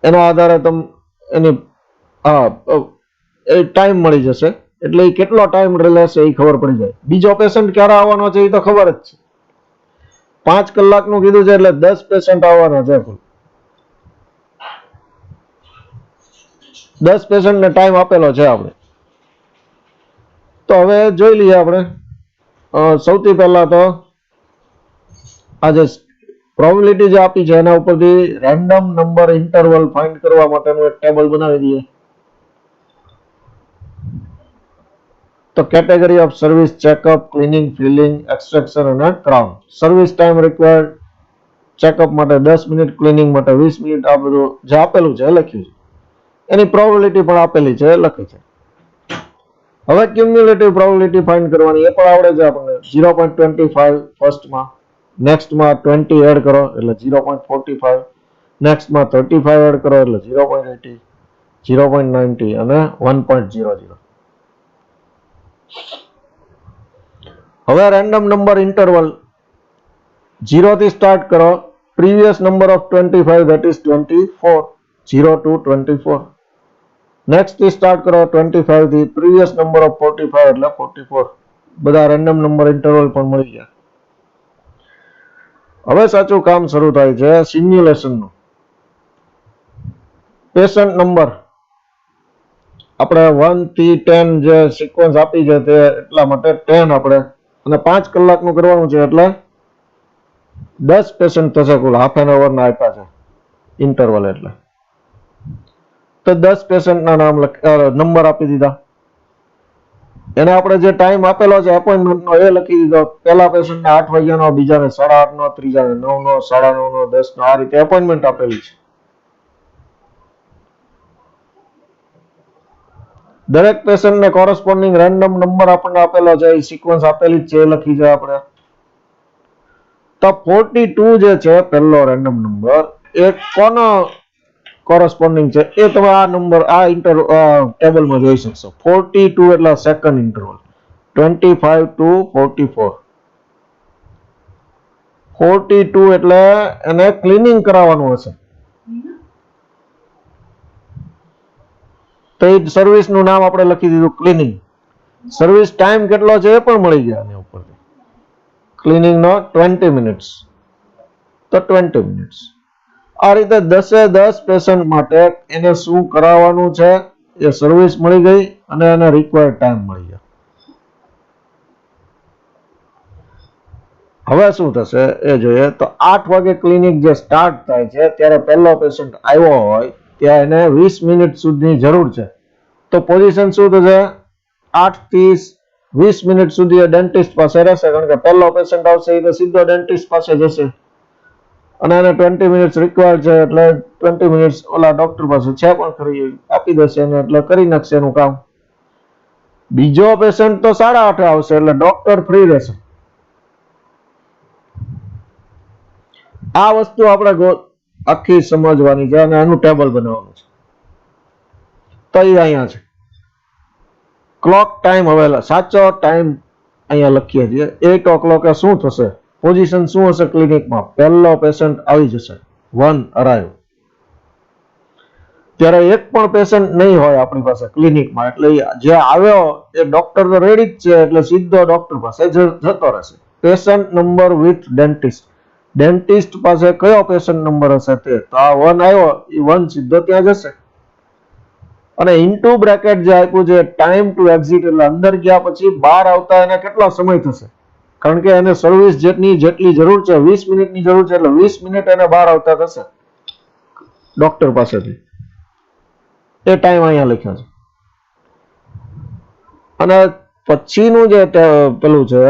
એના આધારે તમે એની એ ટાઈમ મળી જશે, એટલે એ કેટલો ટાઈમ લેશે એ ખબર પડી જાય. બીજો પેશન્ટ ક્યારે આવવાનો છે એ તો ખબર જ છે. 5 કલાકનું કીધું છે એટલે 10 પેશન્ટ આવવાના છે. 10 પેશન્ટને ટાઈમ આપેલો છે આપણે. તો હવે જોઈ લઈએ આપણે. સૌથી પહેલા તો આ જે પ્રોબેબિલિટી જે આપી છે એના ઉપરથી રેન્ડમ નંબર ઇન્ટરવલ ફાઇન્ડ કરવા માટેનું એક ટેબલ બનાવી દઈએ. તો category of service checkup, cleaning, filling, extraction અને crown. Service time required checkup માટે 10 મિનિટ, ક્લિનિંગ માટે 20 મિનિટ. આ બધું જે આપેલું છે એ લખ્યું છે. એની પ્રોબેબિલિટી પણ આપેલી છે, લખી છે. હવે ક્યુમ્યુલેટિવ પ્રોબેબિલિટી ફાઇન્ડ કરવાની, એ પણ આવડે છે આપણને. 0.25 ફર્સ્ટમાં, નેક્સ્ટમાં 20 એડ કરો એટલે 0.45, નેક્સ્ટમાં 35 એડ કરો એટલે 0.80, 0.90 અને 1.00. હવે રેન્ડમ નંબર ઇન્ટરવલ 0 થી સ્ટાર્ટ કરો. Previous number of 25 that is 24, 0 to 24. Next થી સ્ટાર્ટ કરો 25 થી. પ્રીવિયસ નંબર ઓફ 45 એટલે 44. બધા રેન્ડમ નંબર ઇન્ટરવલ પણ મળી ગયા. હવે સાચું કામ શરૂ થાય છે સિમ્યુલેશનનું. પેશન્ટ નંબર આપણે 1 થી 10 જે સિક્વન્સ આપી છે તે એટલા માટે 10 આપણે, અને 5 કલાકનું કરવાનું છે એટલે 10 પેશન્ટ થશે કુલ. હાફ એન અવરના આપ્યા છે ઇન્ટરવલ એટલે. તો 10 પેશન્ટના નામ નંબર આપી દીધા. એને આપણે જે ટાઈમ આપેલો છે એપોઇન્ટમેન્ટનો એ લખી દીધો. પહેલા પેશન્ટને 8 વાગ્યાનો, બીજાને 8:30નો, ત્રીજાને 9નો, 9:30નો, 10નો, આ રીતે એપોઇન્ટમેન્ટ આપેલી છે. દરેક પેશન્ટને કોરસ્પોન્ડિંગ રેન્ડમ નંબર આપણને આપેલો છે, એ સિક્વન્સ આપેલી જ છે, એ લખી છે આપણે. તો 42 જે છે પહેલો રેન્ડમ નંબર, એ કોનો કોરસ્પોન્ડિંગ છે એ તમે આ નંબર આ ટેબલમાં જોઈ શકશો. 42 એટલે સેકન્ડ ઇન્ટરવલ, 25 to 44. 42 એટલે એને ક્લિનિંગ કરાવવાનું હશે. તો એ સર્વિસનું નામ આપણે લખી દીધું ક્લિનિંગ. સર્વિસ ટાઈમ કેટલો છે એ પણ મળી ગયા એની ઉપરથી. ક્લિનિંગનો 20 મિનિટ્સ, તો 20 મિનિટ્સ. આ રીતે 10 પેશન્ટ માટે એને શું કરાવવાનું છે એ સર્વિસ મળી ગઈ અને એને રિક્વાયર્ડ ટાઈમ મળી ગયો. હવે શું થશે એ જોઈએ. તો 8 વાગે ક્લિનિક જે સ્ટાર્ટ થાય છે ત્યારે પહેલો પેશન્ટ આવ્યો હોય ત્યાં એને 20 મિનિટ સુધીની જરૂર છે. તો પોઝિશન શું થશે? 8 થી 20 મિનિટ સુધી ડેન્ટિસ્ટ પાસે રહેશે, કારણ કે પહેલો પેશન્ટ આવશે એ તો સીધો ડેન્ટિસ્ટ પાસે જશે અને એને 20 મિનિટ્સ રિક્વાયર્ડ છે એટલે 20 મિનિટ્સ ઓલા ડોક્ટર પાસે છે પણ ખરી, આપી દેશે એને એટલે કરી નાખશે એનું કામ. બીજો પેશન્ટ તો 8:30 આવશે એટલે ડોક્ટર ફ્રી રહેશે. આ વસ્તુ આપણે આખી સમજવાની છે અને આનું ટેબલ બનાવવાનું છે. તો એ અહીંયા છે ક્લોક ટાઈમ. હવે સાચો ટાઈમ અહીંયા લખીએ છીએ. 8 o'clock શું થશે? પોઝિશન શું હશે ક્લિનિકમાં? પહેલો પેશન્ટ આવી જશે, 1 અરાઈવ. ત્યારે એક પણ પેશન્ટ નહીં હોય આપણી પાસે ક્લિનિકમાં, એટલે જે આવ્યો એ ડોક્ટર તો રેડી જ છે એટલે સીધો ડોક્ટર પાસે જતો રહેશે. Patient number with dentist. Dentist પાસે કયો પેશન્ટ નંબર હશે તે, તો આ 1 આવ્યો એ 1 સીધો ત્યાં જશે. અને ઇન્ટુ બ્રેકેટ જે આપ્યું છે ટાઈમ ટુ એક્ઝિટ, એટલે અંદર ગયા પછી બહાર આવતા એને કેટલો સમય થશે? કારણ કે એને સર્વિસ જેટલી જરૂર છે 20 મિનિટની જરૂર છે એટલે 20 મિનિટ એને બહાર આવતા થશે ડોક્ટર પાસેથી. એ ટાઈમ અહીંયા લખ્યો છે. અને પછીનું જે પેલું છે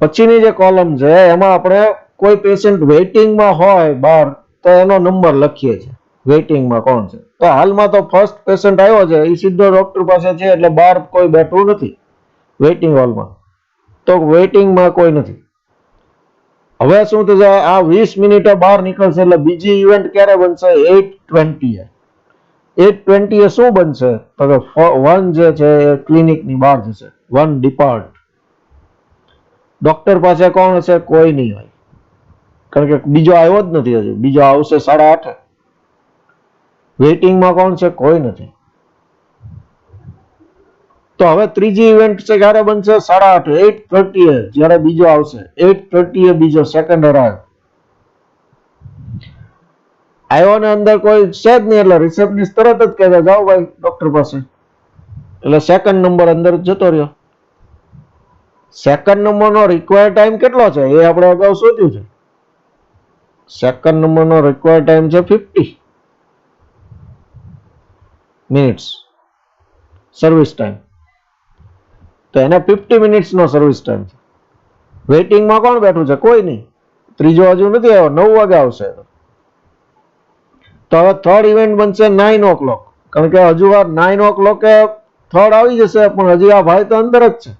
પછીની જે કોલમ છે એમાં આપણે કોઈ પેશન્ટ વેઇટિંગમાં હોય બહાર તો એનો નંબર લખીએ છીએ વેઇટિંગમાં કોણ છે. તો હાલમાં તો ફર્સ્ટ પેશન્ટ આવ્યો છે એ સીધો ડોક્ટર પાસે છે એટલે બહાર કોઈ બેઠું નથી વેઇટિંગ હોલમાં, તો વેઇટિંગમાં કોઈ નથી. હવે શું થશે, આ 20 મિનિટે બહાર નીકળશે એટલે બીજી ઇવેન્ટ ક્યારે બનશે? 8:20. 8:20 શું બનશે તો કે 1 જે છે એ ક્લિનિકની બહાર જશે, 1 ડિપાર્ટ. ડોક્ટર પાસે કોણ હશે? કોઈ નહીં હોય, કારણ કે બીજો આવ્યો જ નથી હજુ. બીજો આવશે 8:30. વેઇટિંગમાં કોણ છે? કોઈ નથી. તો હવે ત્રીજી ઇવેન્ટ છે ક્યારે બનશે? 8:30, 8:30 જ્યારે બીજો આવશે. 8:30 બીજો સેકન્ડ આવ્યો ને અંદર કોઈ છે જ નહીં એટલે રિસેપ્શનિસ્ટ તરત જ કહેતા જાઓ ભાઈ ડોક્ટર પાસે, એટલે સેકન્ડ નંબર અંદર જતો રહ્યો. સેકન્ડ નંબરનો રિક્વાયર્ડ ટાઈમ કેટલો છે એ આપણે અગાઉ શોધ્યું છે. સેકન્ડ નંબરનો રિક્વાયર્ડ ટાઈમ છે 50 મિનિટ્સ સર્વિસ ટાઈમ. તો એને 50 મિનિટ્સનો સર્વિસ ટાઈમ છે. વેઇટિંગમાં કોણ બેઠું છે? કોઈ નહીં. ત્રીજો હજુ નથી આવ્યો, 9 વાગે આવશે. તો હવે થર્ડ ઇવેન્ટ બનશે 9 o'clock, કારણ કે હજુ આ 9 o'clock થર્ડ આવી જશે પણ હજી આ ભાઈ તો અંદર જ છે.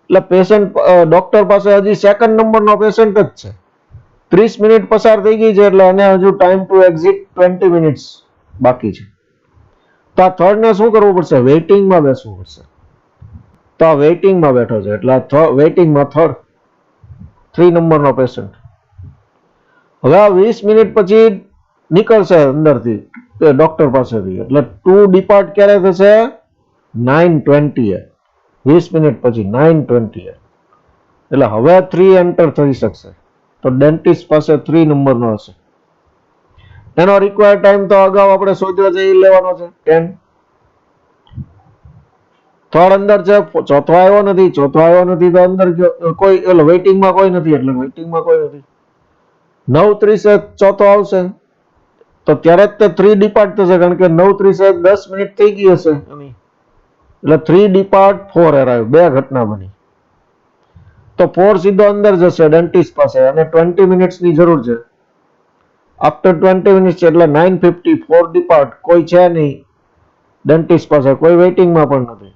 એટલે પેશન્ટ ડોક્ટર પાસે હજી સેકન્ડ નંબરનો પેશન્ટ જ છે. 30 મિનિટ પસાર થઈ ગઈ છે એટલે એને હજુ ટાઈમ ટુ એક્ઝિટ 20 મિનિટ્સ બાકી છે. તો આ થર્ડ ને શું કરવું પડશે? વેઇટિંગમાં બેસવું પડશે. તો આ વેઇટિંગમાં બેઠો છે એટલે વેઇટિંગમાં થર્ડ 3 નંબરનો પેશન્ટ. હવે આ 20 મિનિટ પછી નીકળશે અંદરથી ડોક્ટર પાસેથી, એટલે 2 ડિપાર્ટ ક્યારે થશે? 9:20. 20 મિનિટ પછી 9:20 એટલે હવે 3 એન્ટર થઈ શકશે. તો ડેન્ટિસ્ટ પાસે 3 નંબરનો હશે. એનો રિક્વાયર્ડ ટાઈમ તો અગાઉ આપણે શોધ્યો છે એ લેવાનો છે 10. થર્ડ અંદર છે, ચોથો આવ્યો નથી. ચોથો આવ્યો નથી તો અંદર કોઈ એટલે વેઇટિંગમાં કોઈ નથી, એટલે વેઇટિંગમાં કોઈ નથી. 9:30 ચોથો આવશે તો ત્યારે જ તે 3 ડિપાર્ટ થશે, કારણ કે 9:30 10 મિનિટ થઈ ગઈ હશે એટલે 3 ડિપાર્ટ 4 અરાઈવ. 2 ઘટના બની. તો 4 સીધો અંદર જશે ડેન્ટિસ્ટ પાસે અને 20 મિનિટ્સની જરૂર છે. આફ્ટર 20 મિનિટ્સ એટલે 9:50 4 ડિપાર્ટ, કોઈ છે નહીં ડેન્ટિસ્ટ પાસે, કોઈ વેઇટિંગમાં પણ નથી.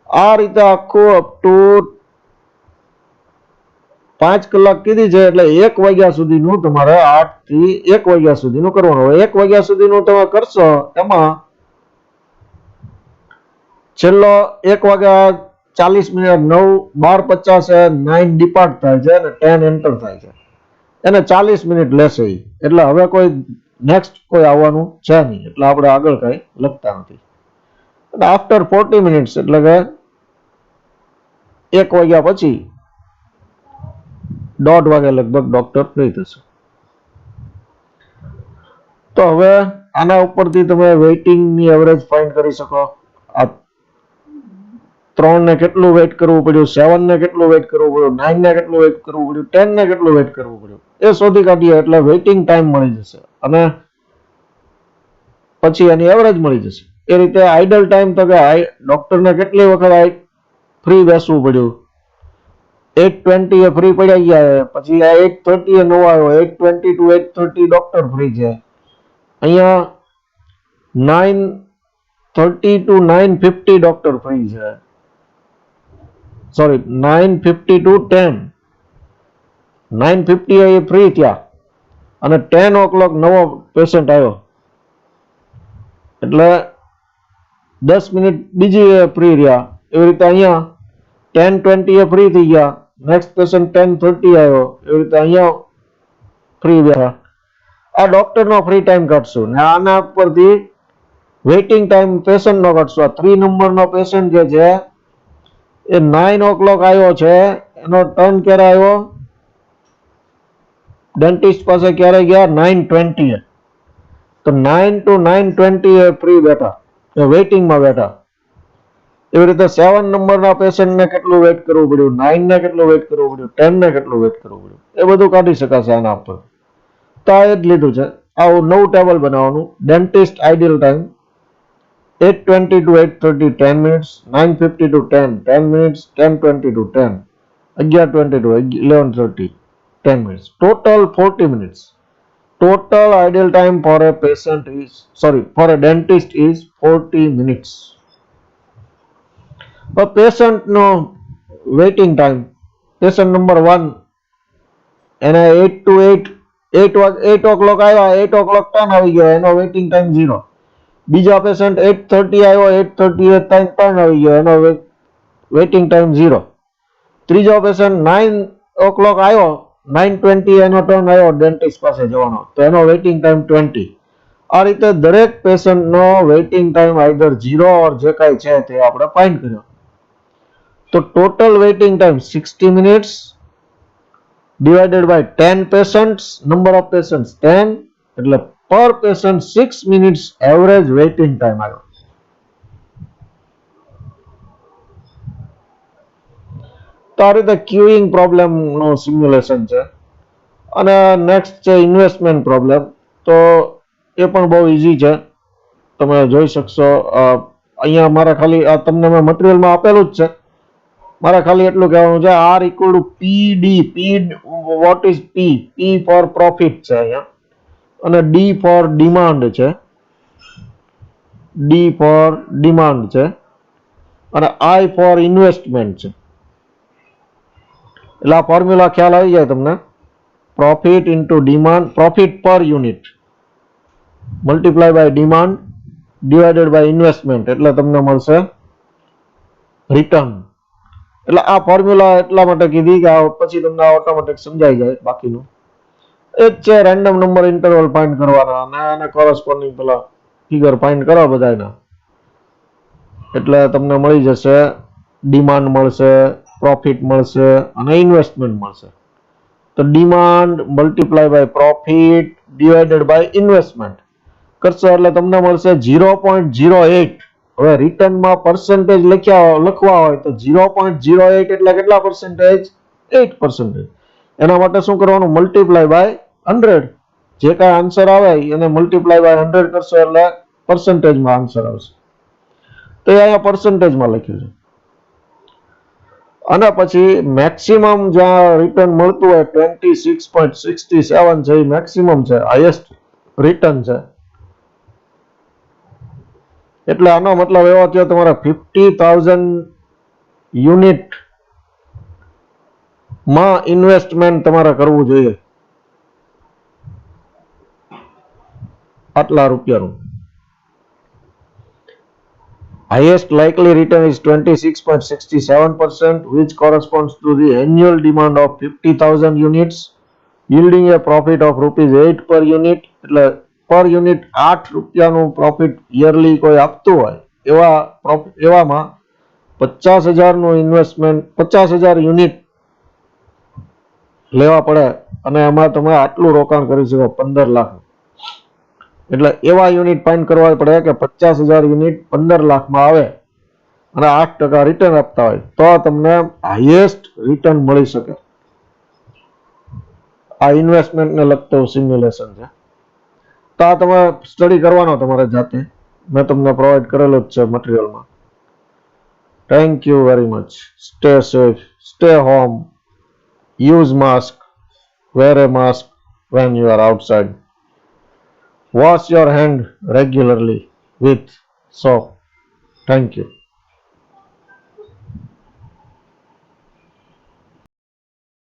આ રીતે આખું અપ ટુ 5 કલાક કીધી છે એટલે 1 વાગ્યા સુધીનું તમારે 8 થી 1 વાગ્યા સુધીનું કરવાનું. હવે 1 વાગ્યા સુધીનું તમે કરશો એમાં છેલ્લો 1 વાગ્યા 40 મિનિટ 12:50 9 ડિપાર્ટ થાય છે અને 10 એન્ટર થાય છે. એને 40 મિનિટ લેશે એટલે હવે કોઈ નેક્સ્ટ કોઈ આવવાનું છે નહીં, એટલે આપણે આગળ કઈ લખતા નથી. આફ્ટર 40 મિનિટ્સ એટલે કે 1 વાગ્યા પછી 1:30 વાગે લગભગ ડોક્ટર ફ્રી થશે. તો હવે આના ઉપરથી તમે વેઇટિંગની એવરેજ ફાઇન્ડ કરી શકો. આ 3 ને કેટલું વેઇટ કરવું પડ્યું, 7 ને કેટલું વેઇટ કરવું પડ્યું, 9 ને કેટલું વેઇટ કરવું પડ્યું, 10 ને કેટલું વેઇટ કરવું પડ્યું એ શોધી કાઢીએ એટલે વેઇટિંગ ટાઈમ મળી જશે અને પછી એની એવરેજ મળી જશે. એ રીતે આઇડલ ટાઈમ તો કે ડોક્ટરને કેટલી વખત ફ્રી બેસવું પડ્યું. 8:20 ફ્રી પડ્યા ગયા, પછી 8:30 નવો આવ્યો, 8:20 to 8:30 ડોક્ટર ફ્રી છે. અહીંયા 9:30 to 9:50 ડોક્ટર ફ્રી છે. Sorry 9:50 to 10. 9:50 એ ફ્રી થયા અને 10 o'clock નવો પેશન્ટ આવ્યો એટલે 10 મિનિટ બીજી ફ્રી રહ્યા. એવી રીતે અહીંયા 10:20 ફ્રી થઈ ગયા, નેક્સ્ટ પેશન્ટ 10:30 આવ્યો, એવી રીતે અહીંયા ફ્રી બેઠા. આ ડોક્ટરનો ફ્રી ટાઈમ કાઢશું ને આના પરથી વેઇટિંગ ટાઈમ પેશન્ટનો કાઢશું. આ 3 નંબરનો પેશન્ટ જે છે એ 9 o'clock આવ્યો છે, એનો ટર્ન ક્યારે આવ્યો? ડેન્ટિસ્ટ પાસે ક્યારે ગયા? 9:20. તો 9 to 9:20 ફ્રી બેઠા, વેઇટિંગમાં બેઠા. એવી રીતે 7 નંબરના પેશન્ટને કેટલું વેઇટ કરવું પડ્યું, 9 ને કેટલું વેઇટ કરવું પડ્યું, 10 ને કેટલું વેઇટ કરવું પડ્યું, એ બધું કાઢી શકાશે આના પર. તો આ જ લીધું છે. આવું નવું ટેબલ બનાવવાનું. Dentist ideal time 8:20 to 8:30 10 minutes, 9:50 to 10 10 minutes, 10:20 to 10, 11:20 to 11:30, 10 minutes. Total 40 minutes. Total ideal time for a patient is, for a dentist is 40 minutes. A patient no waiting time. Patient number 1 and 8 to 8 8 o'clock આવ્યા 8 o'clock time આવી ગયો એનો waiting time 0. બીજા patient 8:30 આવ્યો 8:30 time આવી ગયો એનો waiting time 0. ત્રીજો પેશન્ટ 9 o'clock આવ્યો 9:20 એનો ટર્ન આવ્યો ડેન્ટિસ્ટ પાસે જવાનો તો એનો waiting time 20. આ રીતે દરેક પેશન્ટનો waiting time either 0 or જે કાંઈ છે તે આપણે ફાઇન્ડ કર્યો. તો total waiting time 60 minutes divided by 10 patients, number of patients 10, એટલે per patient 6 minutes average waiting time આવ્યો. તો આ રીતે ક્યુઇંગ પ્રોબ્લેમ નો સિમ્યુલેશન છે. અને નેક્સ્ટ છે ઇન્વેસ્ટમેન્ટ પ્રોબ્લેમ. તો એ પણ બહુ ઈઝી છે, તમે જોઈ શકશો. અહીંયા મારા ખાલી તમને મેં મટીરિયલમાં આપેલું જ છે. મારે ખાલી એટલું કહેવાનું છે, R equal to PD. P what is P? P for profit છે અહીંયા, અને ડી ફોર ડિમાન્ડ છે. ડી ફોર ડિમાન્ડ છે અને આઈ ફોર ઇન્વેસ્ટમેન્ટ છે. એટલે આ ફોર્મ્યુલા ખ્યાલ આવી જાય તમને. Profit into demand, profit per unit multiply by demand divided by investment, એટલે તમને મળશે રિટર્ન. એટલે આ ફોર્મ્યુલા એટલા માટે કીધી કે પછી તમને ઓટોમેટિક સમજાઈ જાય. બાકીનું એ જ છે, રેન્ડમ નંબર ઇન્ટરવલ ફાઇન્ડ કરવાના અને આને કોરસ્પોન્ડિંગ પેલા ફિગર ફાઇન્ડ કરવા બધાના, એટલે તમને મળી જશે. ડિમાન્ડ મળશે, પ્રોફિટ મળશે અને ઇન્વેસ્ટમેન્ટ મળશે. તો demand multiply by profit divided by investment કરશો એટલે તમને મળશે 0.08. હવે રિટર્નમાં પર્સન્ટેજ લખવા હોય તો 0.08 એટલે કેટલા પર્સન્ટેજ? 8%. એના માટે શું કરવાનું? Multiply by 100. જે કાંઈ આન્સર આવે એને મલ્ટીપ્લાય બાય 100 કરશો એટલે પર્સન્ટેજમાં આન્સર આવશે. તો એ અહીંયા પર્સન્ટેજમાં લખ્યું છે. અને પછી મેક્સિમમ જ્યાં રિટર્ન મળતું હોય 26.67 છે, એ મેક્સિમમ છે, હાઈએસ્ટ રિટર્ન છે. એટલે આનો મતલબ એવો થયો તમારે 50,000 યુનિટ માં ઇન્વેસ્ટમેન્ટ તમારે કરવું જોઈએ, આટલા રૂપિયાનું. Highest likely return is 26.67%, which corresponds to the annual demand of 50,000 units, yielding a profit of ₹8 per unit. એટલે પર યુનિટ 8 રૂપિયાનું પ્રોફિટ યરલી કોઈ આપતું હોય એવામાં 50,000 નું ઇન્વેસ્ટમેન્ટ, 50,000 યુનિટ લેવા પડે અને એમાં તમે આટલું રોકાણ કરી શકો 15 લાખ. એટલે એવા યુનિટ ફાઇન્ડ કરવા પડે કે 50,000 યુનિટ 15 લાખમાં આવે અને 8% રિટર્ન આપતા હોય તો તમને હાઈએસ્ટ રિટર્ન મળી શકે. આ ઇન્વેસ્ટમેન્ટને લગતું સિમ્યુલેશન છે. તો આ તમે સ્ટડી કરવાનો તમારે જાતે, મેં તમને પ્રોવાઈડ કરેલો જ છે મટીરિયલમાં. Thank you very much. Stay safe, stay home, use mask, wear a mask when you are outside. Wash your hand regularly with soap. Thank you.